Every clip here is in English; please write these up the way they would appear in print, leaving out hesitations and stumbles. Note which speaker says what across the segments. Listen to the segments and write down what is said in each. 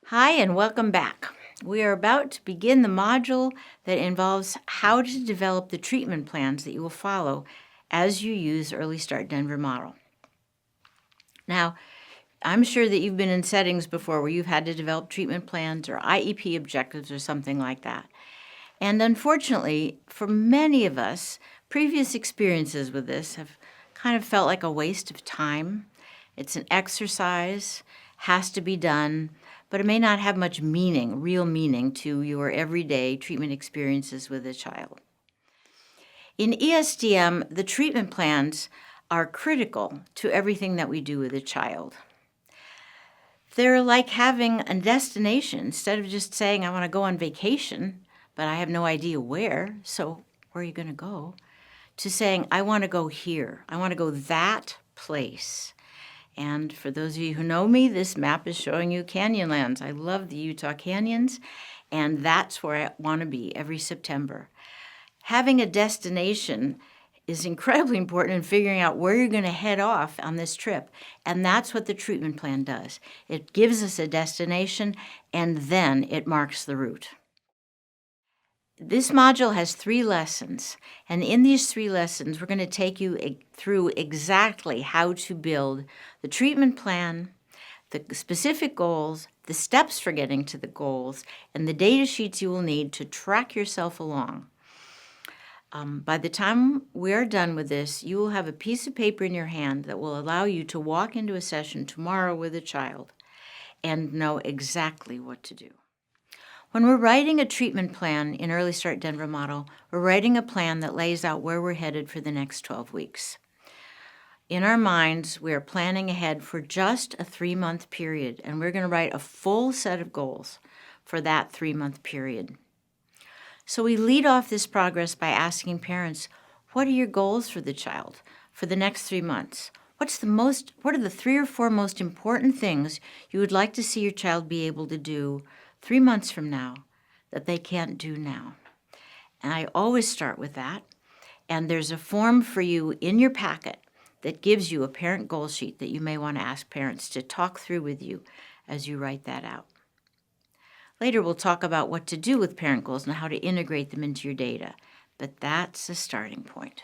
Speaker 1: Hi, and welcome back. We are about to begin the module that involves how to develop the treatment plans that you will follow as you use Early Start Denver model. Now, I'm sure that you've been in settings before where you've had to develop treatment plans or IEP objectives or something like that. And unfortunately, for many of us, previous experiences with this have kind of felt like a waste of time. It's an exercise, has to be done, but it may not have much meaning, real meaning, to your everyday treatment experiences with a child. In ESDM, the treatment plans are critical to everything that we do with a child. They're like having a destination. Instead of just saying, I want to go on vacation, but I have no idea where, so where are you going to go? To saying, I want to go here. I want to go that place. And for those of you who know me, this map is showing you Canyonlands. I love the Utah canyons, and that's where I want to be every September. Having a destination is incredibly important in figuring out where you're going to head off on this trip, and that's what the treatment plan does. It gives us a destination, and then it marks the route. This module has 3 lessons, and in these 3 lessons, we're going to take you through exactly how to build the treatment plan, the specific goals, the steps for getting to the goals, and the data sheets you will need to track yourself along. By the time we're done with this, you will have a piece of paper in your hand that will allow you to walk into a session tomorrow with a child and know exactly what to do. When we're writing a treatment plan in Early Start Denver model, we're writing a plan that lays out where we're headed for the next 12 weeks. In our minds, we are planning ahead for just a 3-month period, and we're going to write a full set of goals for that 3-month period. So we lead off this progress by asking parents, what are your goals for the child for the next 3 months? What are the 3 or 4 most important things you would like to see your child be able to do 3 months from now that they can't do now? And I always start with that. And there's a form for you in your packet that gives you a parent goal sheet that you may want to ask parents to talk through with you as you write that out. Later, we'll talk about what to do with parent goals and how to integrate them into your data, but that's a starting point.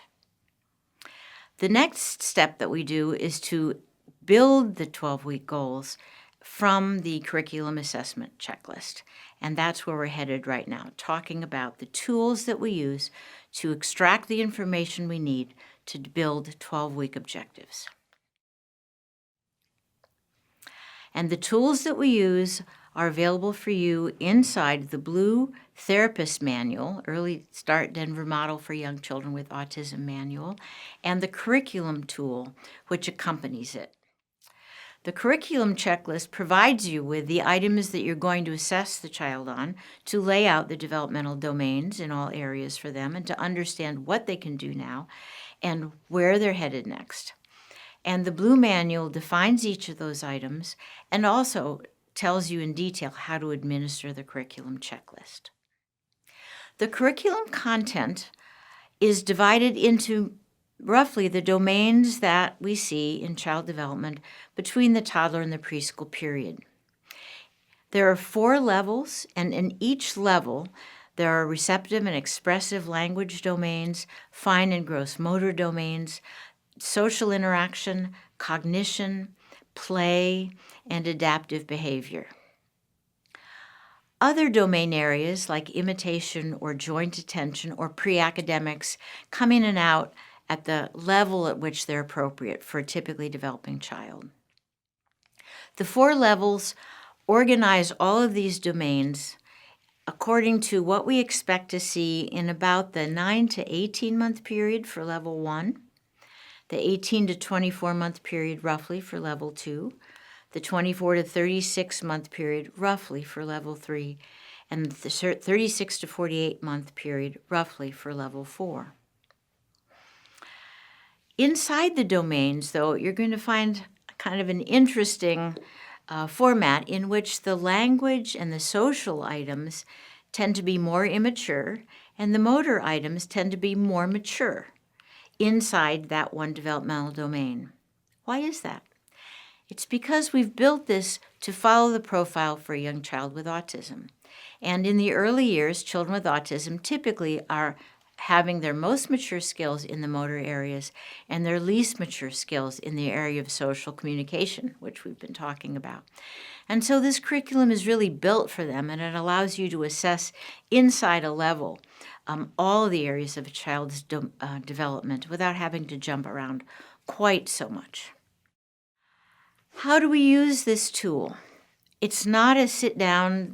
Speaker 1: The next step that we do is to build the 12-week goals from the curriculum assessment checklist, and that's where we're headed right now, talking about the tools that we use to extract the information we need to build 12-week objectives. And the tools that we use are available for you inside the blue Therapist Manual, Early Start Denver Model for Young Children with Autism Manual, and the curriculum tool, which accompanies it. The curriculum checklist provides you with the items that you're going to assess the child on to lay out the developmental domains in all areas for them and to understand what they can do now and where they're headed next. And the blue manual defines each of those items and also tells you in detail how to administer the curriculum checklist. The curriculum content is divided into roughly the domains that we see in child development between the toddler and the preschool period. There are 4 levels, and in each level, there are receptive and expressive language domains, fine and gross motor domains, social interaction, cognition, play, and adaptive behavior. Other domain areas like imitation or joint attention or pre-academics come in and out at the level at which they're appropriate for a typically developing child. The 4 levels organize all of these domains according to what we expect to see in about the 9 to 18-month period for level 1, the 18 to 24-month period roughly for level 2, the 24 to 36-month period roughly for level 3, and the 36 to 48-month period roughly for level 4. Inside the domains, though, you're going to find kind of an interesting format in which the language and the social items tend to be more immature and the motor items tend to be more mature inside that one developmental domain. Why is that? It's because we've built this to follow the profile for a young child with autism. And in the early years, children with autism typically are having their most mature skills in the motor areas and their least mature skills in the area of social communication, which we've been talking about. And so this curriculum is really built for them, and it allows you to assess inside a level all the areas of a child's development without having to jump around quite so much. How do we use this tool? It's not a sit down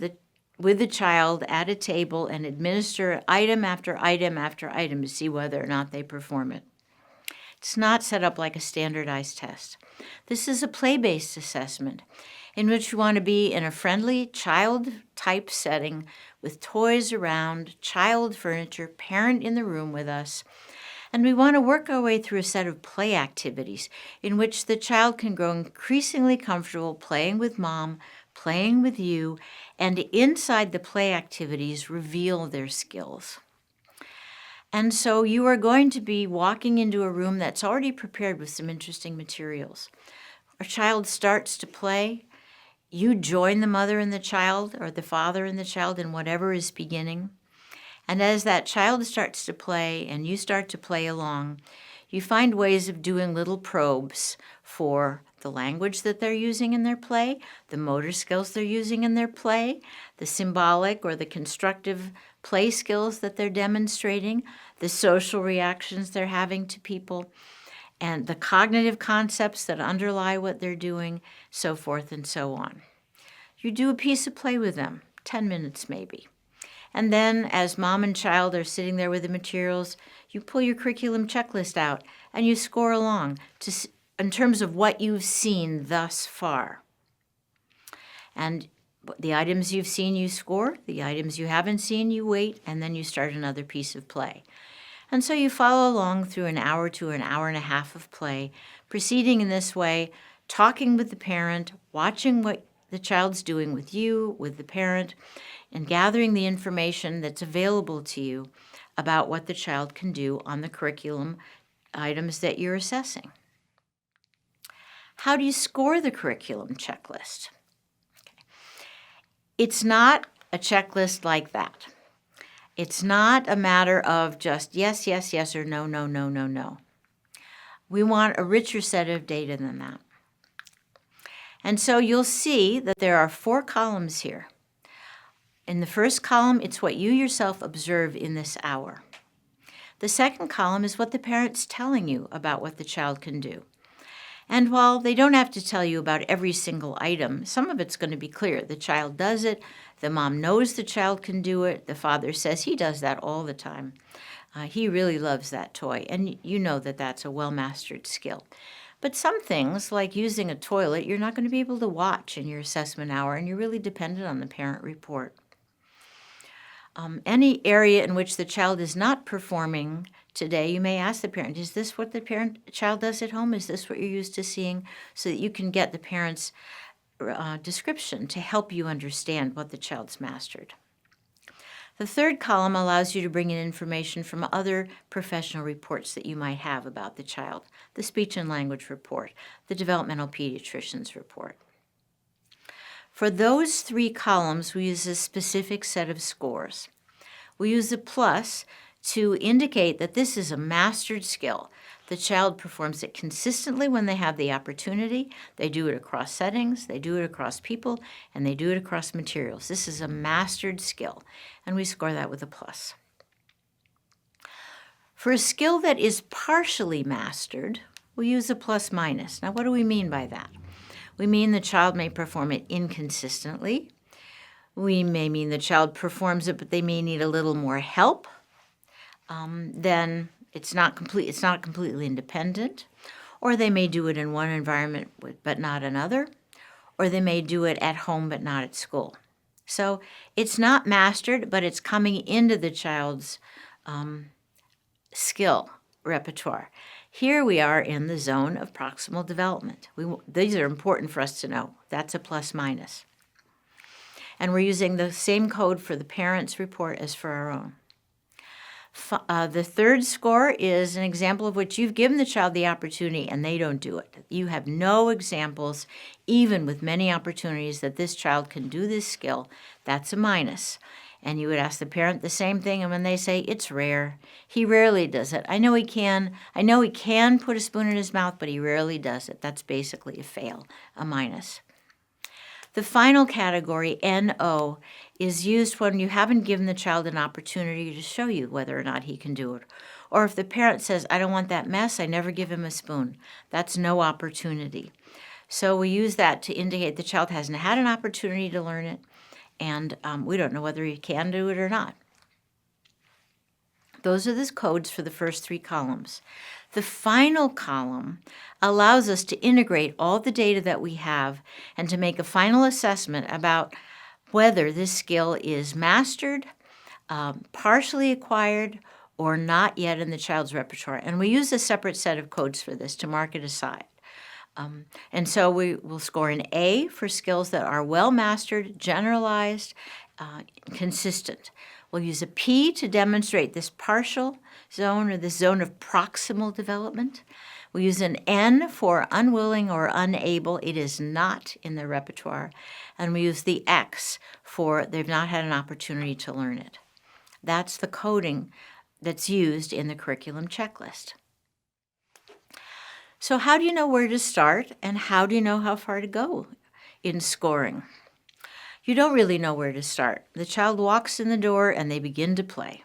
Speaker 1: with the child at a table and administer item after item after item to see whether or not they perform it. It's not set up like a standardized test. This is a play-based assessment in which you want to be in a friendly child-type setting with toys around, child furniture, parent in the room with us. And we want to work our way through a set of play activities in which the child can grow increasingly comfortable playing with mom, playing with you, and inside the play activities reveal their skills. And so you are going to be walking into a room that's already prepared with some interesting materials. A child starts to play. You join the mother and the child, or the father and the child, in whatever is beginning. And as that child starts to play and you start to play along, you find ways of doing little probes for the language that they're using in their play, the motor skills they're using in their play, the symbolic or the constructive play skills that they're demonstrating, the social reactions they're having to people, and the cognitive concepts that underlie what they're doing, so forth and so on. You do a piece of play with them, 10 minutes maybe. And then as mom and child are sitting there with the materials, you pull your curriculum checklist out and you score along in terms of what you've seen thus far. And the items you've seen, you score. The items you haven't seen, you wait, and then you start another piece of play. And so you follow along through an hour to an hour and a half of play, proceeding in this way, talking with the parent, watching what the child's doing with you, with the parent, and gathering the information that's available to you about what the child can do on the curriculum items that you're assessing. How do you score the curriculum checklist? Okay. It's not a checklist like that. It's not a matter of just yes, yes, yes, or no, no, no, no, no. We want a richer set of data than that. And so you'll see that there are 4 columns here. In the first column, it's what you yourself observe in this hour. The second column is what the parent's telling you about what the child can do. And while they don't have to tell you about every single item, some of it's going to be clear. The child does it. The mom knows the child can do it. The father says he does that all the time. He really loves that toy. And you know that that's a well-mastered skill. But some things, like using a toilet, you're not going to be able to watch in your assessment hour, and you're really dependent on the parent report. Any area in which the child is not performing today, you may ask the parent, is this what the child does at home? Is this what you're used to seeing? So that you can get the parent's description to help you understand what the child's mastered. The third column allows you to bring in information from other professional reports that you might have about the child, the speech and language report, the developmental pediatrician's report. For those 3 columns, we use a specific set of scores. We use a plus to indicate that this is a mastered skill. The child performs it consistently when they have the opportunity. They do it across settings, they do it across people, and they do it across materials. This is a mastered skill, and we score that with a plus. For a skill that is partially mastered, we use a plus minus. Now, what do we mean by that? We mean the child may perform it inconsistently. We may mean the child performs it, but they may need a little more help. Then it's not completely independent. Or they may do it in one environment but not another. Or they may do it at home but not at school. So it's not mastered, but it's coming into the child's skill repertoire. Here we are in the zone of proximal development. These are important for us to know. That's a plus minus. And we're using the same code for the parent's report as for our own. The third score is an example of which you've given the child the opportunity and they don't do it. You have no examples, even with many opportunities, that this child can do this skill. That's a minus. And you would ask the parent the same thing, and when they say, it's rare, he rarely does it. I know he can put a spoon in his mouth, but he rarely does it. That's basically a fail, a minus. The final category, NO, is used when you haven't given the child an opportunity to show you whether or not he can do it. Or if the parent says, I don't want that mess, I never give him a spoon. That's no opportunity. So we use that to indicate the child hasn't had an opportunity to learn it, and we don't know whether he can do it or not. Those are the codes for the first 3 columns. The final column allows us to integrate all the data that we have and to make a final assessment about whether this skill is mastered, partially acquired, or not yet in the child's repertoire. And we use a separate set of codes for this to mark it aside. And so we will score an A for skills that are well mastered, generalized, consistent. We'll use a P to demonstrate this partial zone or this zone of proximal development. We'll use an N for unwilling or unable. It is not in the repertoire. And we use the X for they've not had an opportunity to learn it. That's the coding that's used in the curriculum checklist. So how do you know where to start, and how do you know how far to go in scoring? You don't really know where to start. The child walks in the door and they begin to play.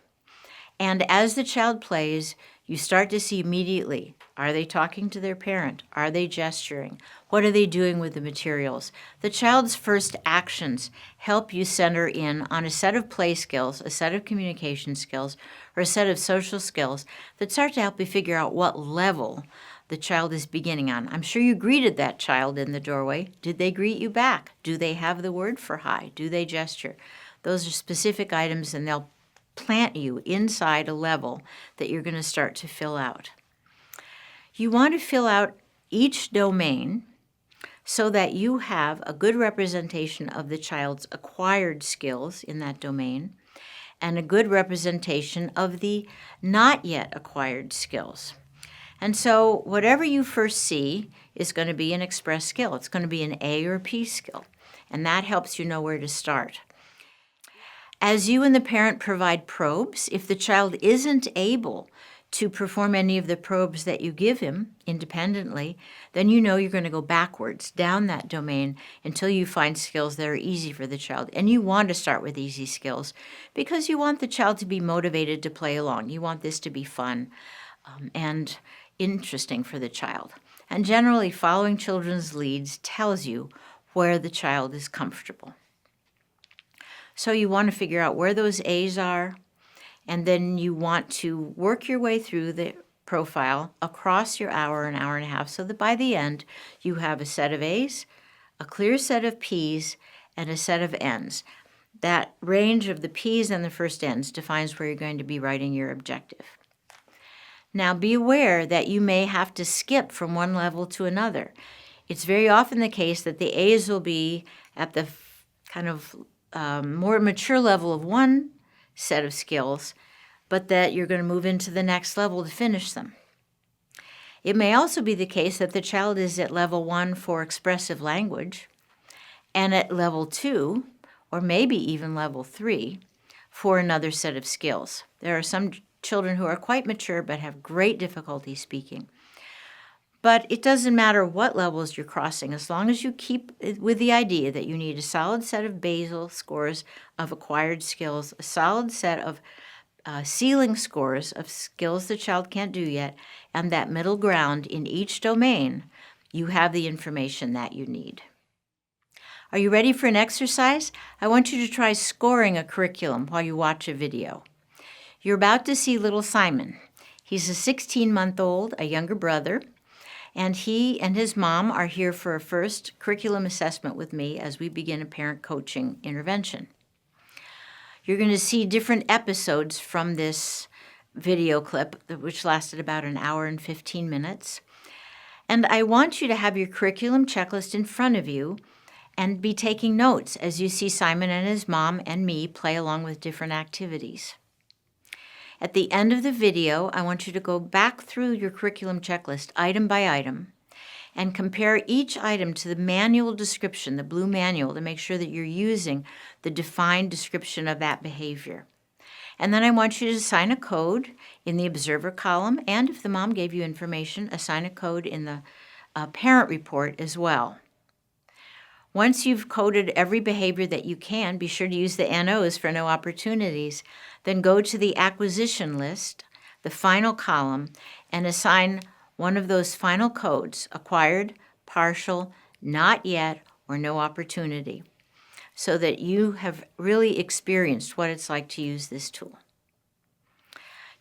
Speaker 1: And as the child plays, you start to see immediately, are they talking to their parent? Are they gesturing? What are they doing with the materials? The child's first actions help you center in on a set of play skills, a set of communication skills, or a set of social skills that start to help you figure out what level the child is beginning on. I'm sure you greeted that child in the doorway. Did they greet you back? Do they have the word for hi? Do they gesture? Those are specific items, and they'll plant you inside a level that you're going to start to fill out. You want to fill out each domain so that you have a good representation of the child's acquired skills in that domain and a good representation of the not yet acquired skills. And so whatever you first see is going to be an express skill. It's going to be an A or P skill, and that helps you know where to start. As you and the parent provide probes, if the child isn't able to perform any of the probes that you give him independently, then you know you're going to go backwards down that domain until you find skills that are easy for the child. And you want to start with easy skills because you want the child to be motivated to play along. You want this to be fun and interesting for the child. And generally, following children's leads tells you where the child is comfortable. So you want to figure out where those A's are, and then you want to work your way through the profile across your hour and a half so that by the end you have a set of A's, a clear set of P's, and a set of N's. That range of the P's and the first N's defines where you're going to be writing your objective. Now be aware that you may have to skip from one level to another. It's very often the case that the A's will be at the kind of more mature level of one set of skills, but that you're going to move into the next level to finish them. It may also be the case that the child is at level 1 for expressive language and at level 2, or maybe even level 3, for another set of skills. There are some children who are quite mature but have great difficulty speaking. But it doesn't matter what levels you're crossing, as long as you keep with the idea that you need a solid set of basal scores of acquired skills, a solid set of ceiling scores of skills the child can't do yet, and that middle ground in each domain, you have the information that you need. Are you ready for an exercise? I want you to try scoring a curriculum while you watch a video. You're about to see little Simon. He's a 16-month-old, a younger brother, and he and his mom are here for a first curriculum assessment with me as we begin a parent coaching intervention. You're going to see different episodes from this video clip, which lasted about an hour and 15 minutes. And I want you to have your curriculum checklist in front of you and be taking notes as you see Simon and his mom and me play along with different activities. At the end of the video, I want you to go back through your curriculum checklist item by item and compare each item to the manual description, the blue manual, to make sure that you're using the defined description of that behavior. And then I want you to assign a code in the observer column, and if the mom gave you information, assign a code in the parent report as well. Once you've coded every behavior that you can, be sure to use the NOs for no opportunities. Then go to the acquisition list, the final column, and assign one of those final codes, acquired, partial, not yet, or no opportunity, so that you have really experienced what it's like to use this tool.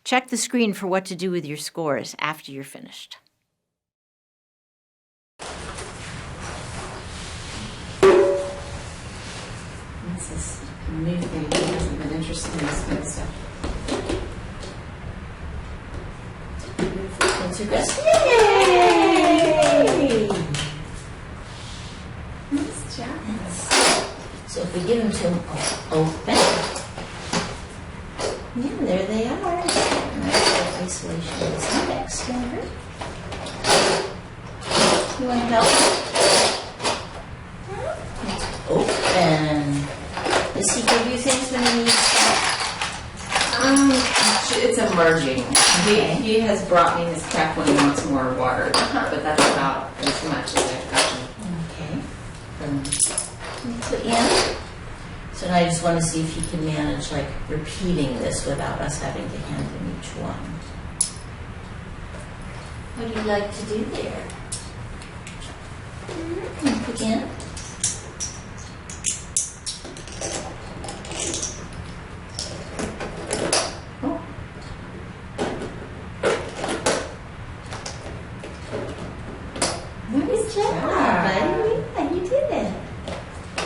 Speaker 1: Check the screen for what to do with your scores after you're finished.
Speaker 2: This is a new thing. He hasn't been interested in this kind of stuff.
Speaker 1: Nice
Speaker 2: job.
Speaker 1: So if we give them to open, yeah, there they are. Nice isolation of this index finger. You want to help? Open. Does he give you things when he needs help?
Speaker 2: It's emerging.
Speaker 1: Okay.
Speaker 2: He has brought me his cup when he wants more water, but that's about as much as I've gotten.
Speaker 1: Okay. Put in. So now I just want to see if he can manage like repeating this without us having to hand him each one. What do you like to do there? Put in.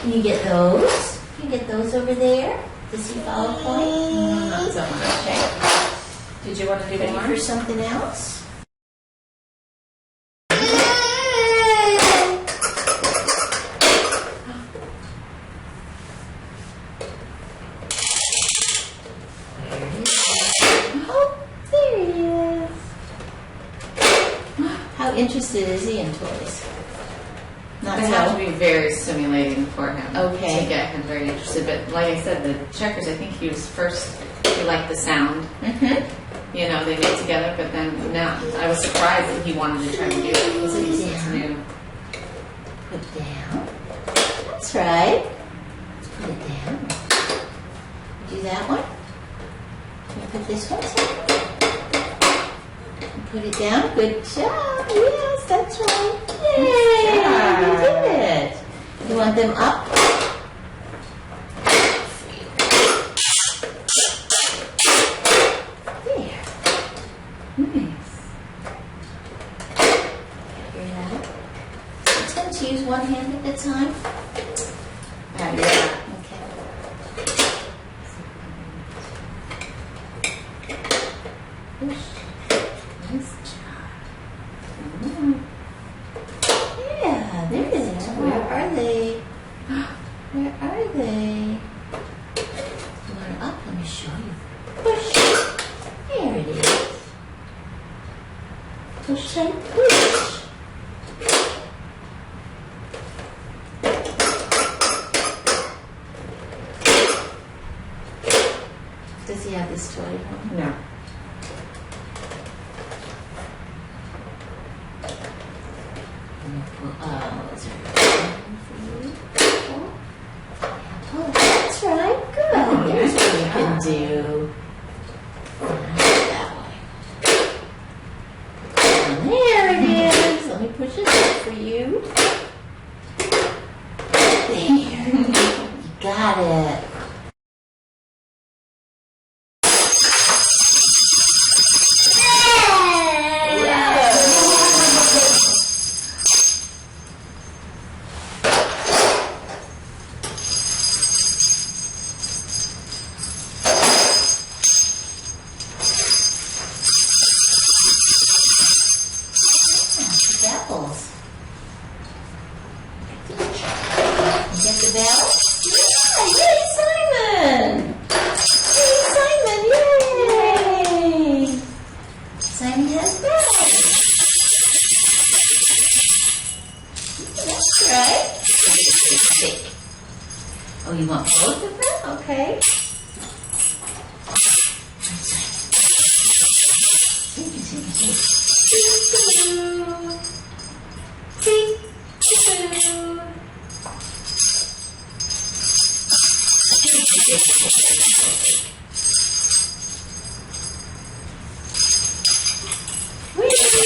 Speaker 1: You get those. You get those over there. Does he follow point?
Speaker 2: Not so much.
Speaker 1: Okay.
Speaker 2: Did you want to do
Speaker 1: Ready
Speaker 2: more?
Speaker 1: for something else? Oh, there he is. How interested is he in toys? Not
Speaker 2: They have to be very stimulating for him
Speaker 1: Okay.
Speaker 2: to get him very interested. But like I said, the checkers, I think he liked the sound.
Speaker 1: Mm-hmm.
Speaker 2: You know, they made together, but then now I was surprised that he wanted to try to do it because it's new.
Speaker 1: Put down. That's right. Let's put it down. Do that one. Can we put this one down? Put it down. Good job. Yes, that's right. Yay! You did it. You want them up? There. Nice. Figure it out. Tend to use one hand at a time.
Speaker 2: Yeah.
Speaker 1: Okay. Push. Nice job. Yeah, there it is. Where are they? Where are they? You want it up? Let me show you. Push. There it is. Push and push. Does he have this toy at home?
Speaker 2: No.
Speaker 1: Is there for you? Oh, that's right. Good. Here's what you can do. That way. And there it is. Let me push it up for you. There. You got it. Apples. Get the bell? Yeah, yay, Simon! Yay, Simon, yay! take? Oh, you want both of them? Okay.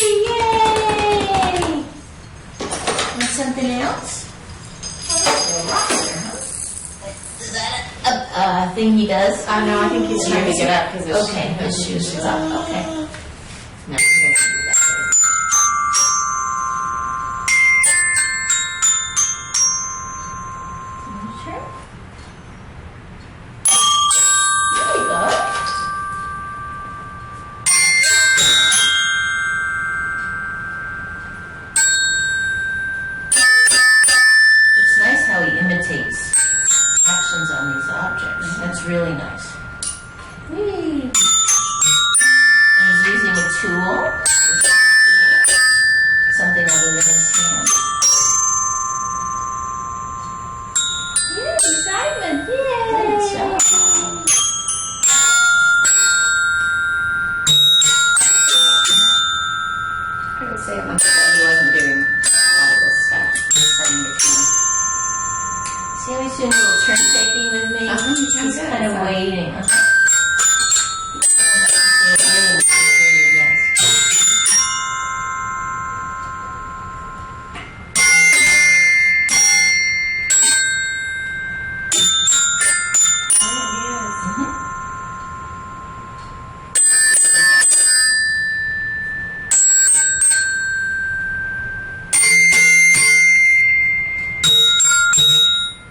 Speaker 1: Yay! Want something else? Is that a thing he does?
Speaker 2: No, I think he's trying to get up because
Speaker 1: his shoes are up. Okay.
Speaker 2: No, he doesn't do that.
Speaker 1: Sure. There you go. It's nice how he imitates actions on these objects. That's really nice. Whee! And he's using a tool, something other than his hand. Yay, Simon! Yay! Good job.
Speaker 2: I would say a month ago he wasn't doing a lot of this stuff. Starting to
Speaker 1: See how he's doing a little turn taking with me? He's
Speaker 2: good.
Speaker 1: kind of waiting.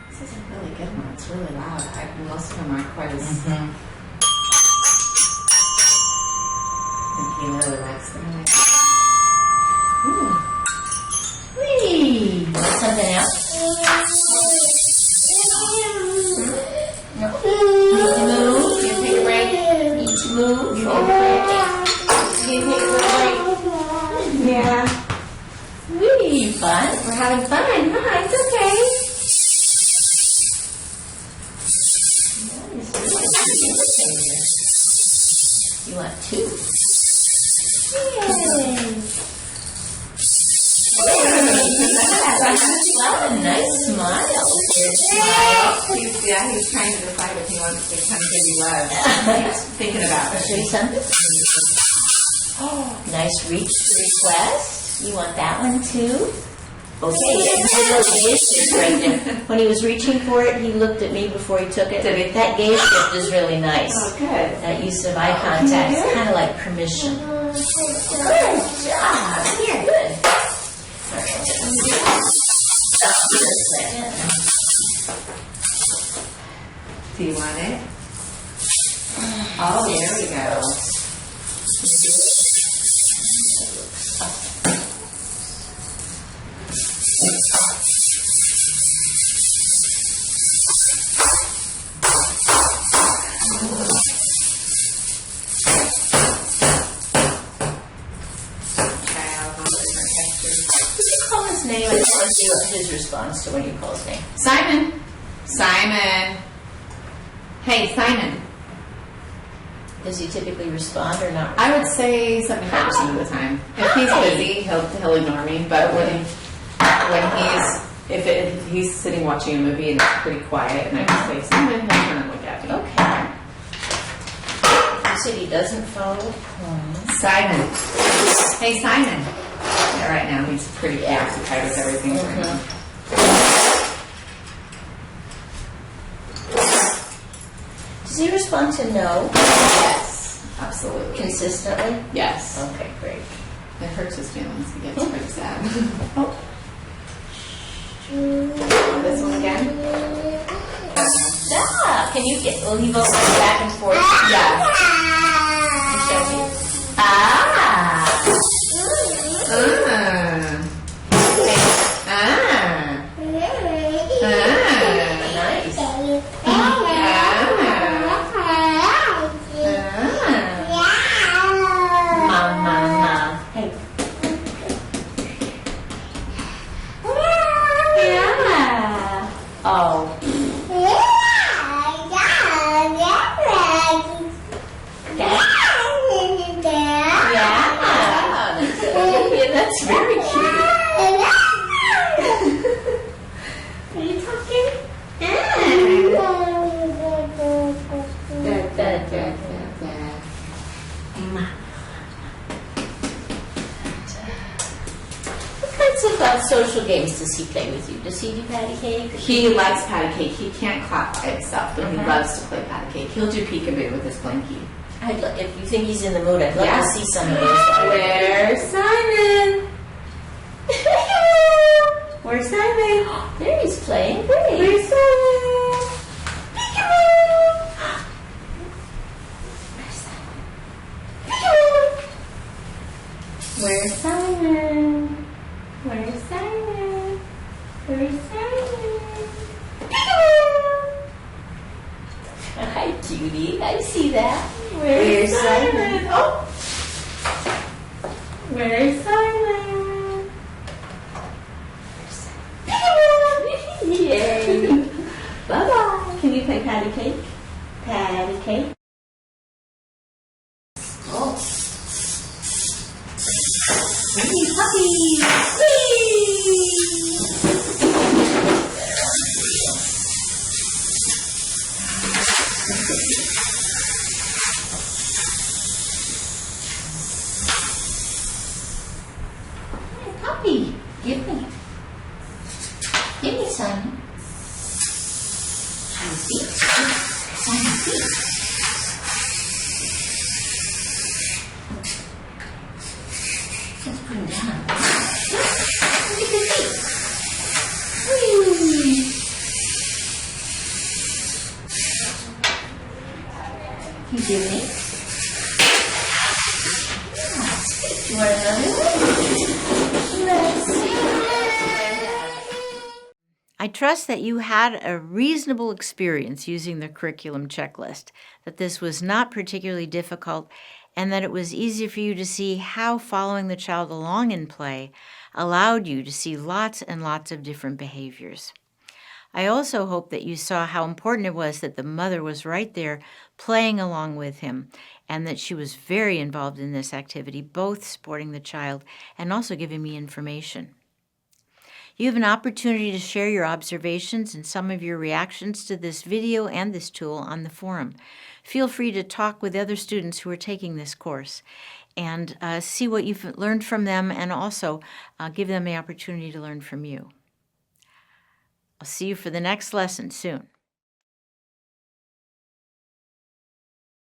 Speaker 2: This is a really good one. It's really loud. Most of them aren't quite as. I think he really likes them.
Speaker 1: Whee! Want something else? No. Need to move?
Speaker 2: You take a break.
Speaker 1: Need to move?
Speaker 2: You
Speaker 1: Okay.
Speaker 2: take a break.
Speaker 1: Yeah. Whee! Fun? We're having fun, huh? It's okay. You want two? Yay! Wow, a nice smile.
Speaker 2: He's trying to decide if he wants to kind of give you love. He's thinking about
Speaker 1: Show you
Speaker 2: it.
Speaker 1: something? Oh, nice reach request. You want that one too? Okay, right there. When he was reaching for it, he looked at me before he took it.
Speaker 2: Did he?
Speaker 1: That gaze shift is really nice.
Speaker 2: Oh, good.
Speaker 1: That use of eye contact is kind of like permission. Good job. Here, good. Stop for a second.
Speaker 2: Do you want it? Oh, there we go.
Speaker 1: Did you call his name? I just want to see what his response to when you call his name.
Speaker 2: Simon. Simon. Hey, Simon.
Speaker 1: Does he typically respond or not?
Speaker 2: I would say 75% of the time. If he's busy, he'll ignore me. But when he's sitting watching a movie and it's pretty quiet, and I just say Simon, he'll turn and look at me.
Speaker 1: Okay. You said he doesn't follow?
Speaker 2: Simon. Hey, Simon. Yeah, right now he's pretty preoccupied with everything.
Speaker 1: Does he respond to no
Speaker 2: Yes, absolutely.
Speaker 1: consistently?
Speaker 2: Yes.
Speaker 1: Okay, great.
Speaker 2: It hurts his feelings. He gets pretty sad.
Speaker 1: Oh.
Speaker 2: This one again?
Speaker 1: Stop! Can you get, will he go back and forth?
Speaker 2: Yeah.
Speaker 1: Show me. Ah! Nice. Mom. Hey. Yeah.
Speaker 2: Oh. Yeah, that's very cute. Are you talking? What kinds of social games does he play with you? Does he do patty cake? He likes patty cake. He can't clap by himself, but he loves to play patty cake. He'll do peekaboo with his blankie.
Speaker 3: If you think he's in the mood, I'd love to see some of those.
Speaker 2: Where's Simon? Where's Simon?
Speaker 3: There he's playing. Great.
Speaker 2: Where's Simon? Where's Simon? Where's Simon? Where's Simon?
Speaker 3: Hi, cutie. I see that.
Speaker 2: Where's Simon? Oh. Where's Simon?
Speaker 3: Yay. Bye-bye. Can you play patty cake? Patty cake. Oh. Hey, puppies. Whee! Hey, puppy. Give me. Give me some. Simon's feet. Simon's feet. Let's put him down. Look at the feet. Whee! You give me. Nice. You want another one? Let's see.
Speaker 1: I trust that you had a reasonable experience using the curriculum checklist, that this was not particularly difficult, and that it was easy for you to see how following the child along in play allowed you to see lots and lots of different behaviors. I also hope that you saw how important it was that the mother was right there playing along with him, and that she was very involved in this activity, both supporting the child and also giving me information. You have an opportunity to share your observations and some of your reactions to this video and this tool on the forum. Feel free to talk with other students who are taking this course and see what you've learned from them, and also give them the opportunity to learn from you. I'll see you for the next lesson soon.